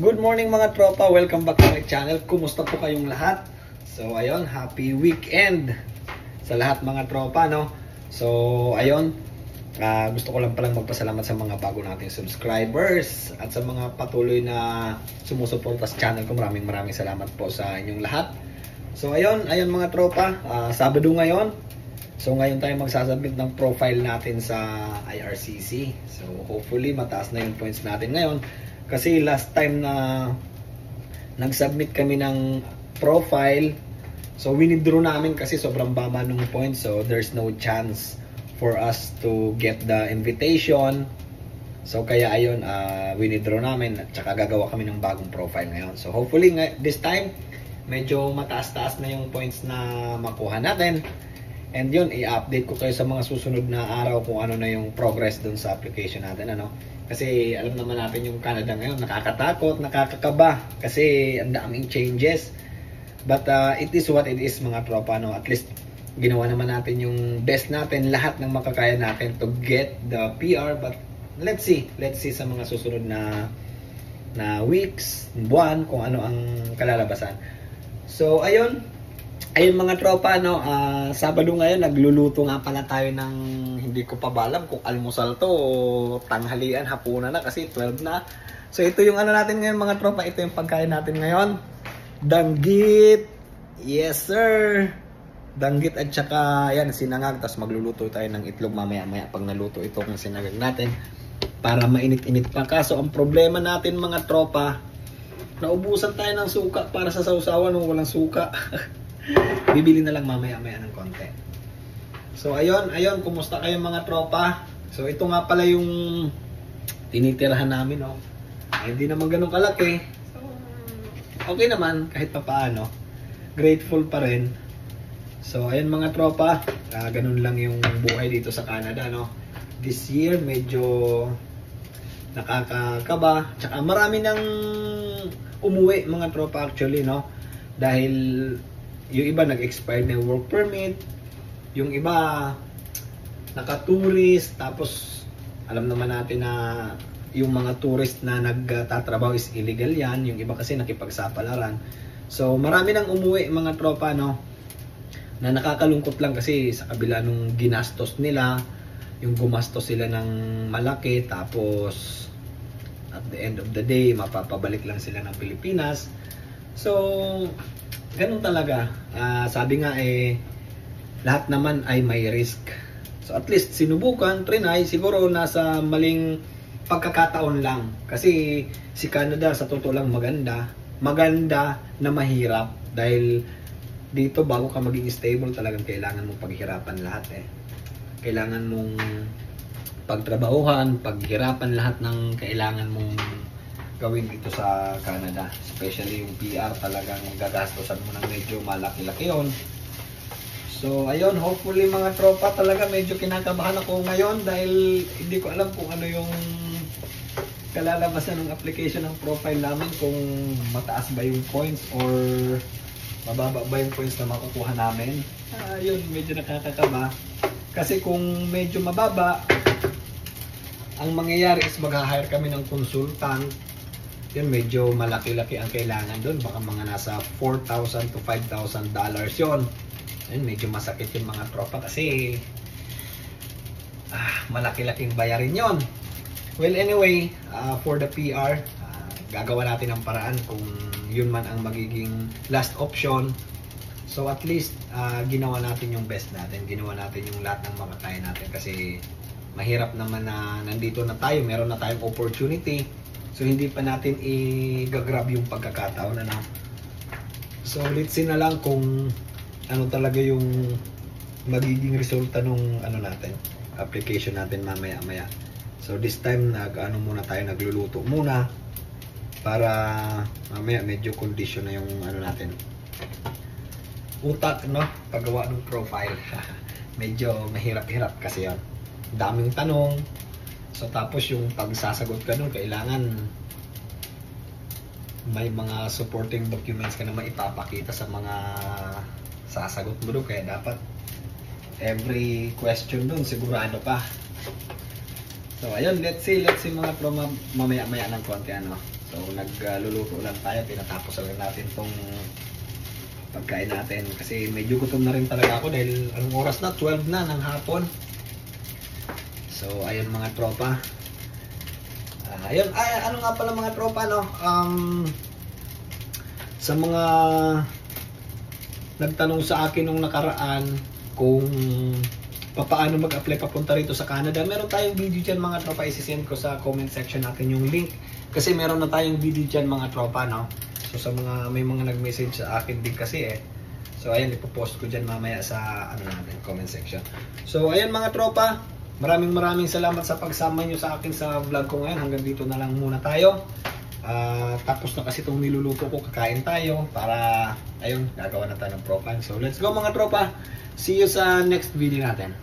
Good morning mga tropa, welcome back to my channel. Kumusta po kayong lahat? So ayun, happy weekend sa lahat mga tropa, no? So ayun, gusto ko lang palang magpasalamat sa mga bago nating subscribers at sa mga patuloy na sumusuporta sa channel ko. Maraming salamat po sa inyong lahat. So ayun mga tropa, Sabado ngayon. So ngayon tayo magsasubmit ng profile natin sa IRCC. So hopefully mataas na yung points natin ngayon. Kasi last time na nag-submit kami ng profile, so winidraw namin kasi sobrang baba ng points. So there's no chance for us to get the invitation. So kaya ayun, winidraw namin at saka gagawa kami ng bagong profile ngayon. So hopefully this time, medyo mataas-taas na yung points na makuha natin. And yun, i-update ko kayo sa mga susunod na araw kung ano na yung progress dun sa application natin, ano. Kasi alam naman natin yung Canada ngayon, nakakatakot, nakakakaba kasi ang daming changes. But it is what it is mga tropa, no. At least ginawa naman natin yung best natin, lahat ng makakaya natin to get the PR. But let's see sa mga susunod na weeks, buwan, kung ano ang kalalabasan. So ayun mga tropa, no, Sabado ngayon, nagluluto nga pala tayo ng, hindi ko pa ba alam kung almusal to o tanghalian, hapunan na kasi 12 na. So ito yung ano natin ngayon mga tropa, ito yung pagkain natin ngayon. Danggit, yes sir, danggit at saka yan, sinangag. Tapos magluluto tayo ng itlog mamaya pag naluto itong sinangag natin para mainit-init pa. Kaso ang problema natin mga tropa, naubusan tayo ng suka para sa sausawan nung walang suka. Bibili na lang mamaya ng konti. So ayun, kumusta kayo mga tropa? So ito nga pala yung tinitirahan namin, no. Hindi naman ganun kalaki. So okay naman kahit papaano. Grateful pa rin. So ayun mga tropa, ganun lang yung buhay dito sa Canada, no. This year medyo nakakakaba. Tsaka marami nang umuwi mga tropa actually, no. Dahil yung iba nag-expired na work permit, yung iba naka-tourist, tapos alam naman natin na yung mga tourist na nagtatrabaho is illegal yan, yung iba kasi nakipagsapalaran. So marami nang umuwi mga tropa, no, na nakakalungkot lang kasi sa kabila nung ginastos nila, yung gumastos sila ng malaki, tapos at the end of the day mapapabalik lang sila ng Pilipinas. So ganun talaga. Sabi nga lahat naman ay may risk. So at least sinubukan, trinay, siguro nasa maling pagkakataon lang. Kasi si Canada sa totoo lang maganda na mahirap. Dahil dito bago ka maging stable talagang kailangan mong paghirapan lahat Kailangan mong pagtrabahuhan, paghirapan lahat ng kailangan mong gawin dito sa Canada. Especially yung PR, talagang gagastosan mo ng medyo malaki-laki yun. So ayun, hopefully mga tropa, talaga medyo kinakabahan ako ngayon dahil hindi ko alam kung ano yung kalalabasan ng application ng profile namin, kung mataas ba yung points or mababa ba yung points na makukuha namin. Ayun, medyo nakakakaba kasi kung medyo mababa, ang mangyayari is mag-hire kami ng consultant. Yun, medyo malaki-laki ang kailangan doon. Baka mga nasa $4,000 to $5,000 yun. Yun, medyo masakit yung mga tropa kasi malaki-laking bayarin yon. Well anyway, for the PR, gagawa natin ng paraan kung yun man ang magiging last option. So at least ginawa natin yung best natin. Ginawa natin yung lahat ng makakaya natin kasi mahirap naman na nandito na tayo. Meron na tayong opportunity. So hindi pa natin i-grab yung pagkakataon, ano. So let's see na lang kung ano talaga yung magiging resulta nung natin, application natin mamaya. So this time nagluluto muna para mamaya medyo condition na yung natin. Utak, no, paggawa ng profile. Medyo mahirap-hirap kasi 'yon. Daming tanong. So tapos yung pagsasagot ka nun, kailangan may mga supporting documents ka na maipapakita sa mga sasagot mo doon. Kaya dapat every question dun sigurado ka. So ayun, let's see mga pro mamaya-maya ng konti, ano. So nagluluto lang tayo, pinatapos lang natin tong pagkain natin kasi medyo gutom na rin talaga ako dahil anong oras na? 12 na ng hapon. So ayun mga tropa. Ayun, ano nga pala mga tropa, no? Sa mga nagtanong sa akin nung nakaraan kung paano mag-apply papunta rito sa Canada, meron tayong video dyan mga tropa, isisend ko sa comment section natin yung link kasi meron na tayong video dyan mga tropa, no? So sa mga may mga nag-message sa akin din kasi so ayun, ipopost ko dyan mamaya sa natin, comment section. So ayun mga tropa, maraming salamat sa pagsama nyo sa akin sa vlog ko ngayon. Hanggang dito na lang muna tayo. Tapos na kasi itong niluluto ko, kakain tayo para ayun, gagawa na tayo ng propan. So let's go mga tropa, see you sa next video natin.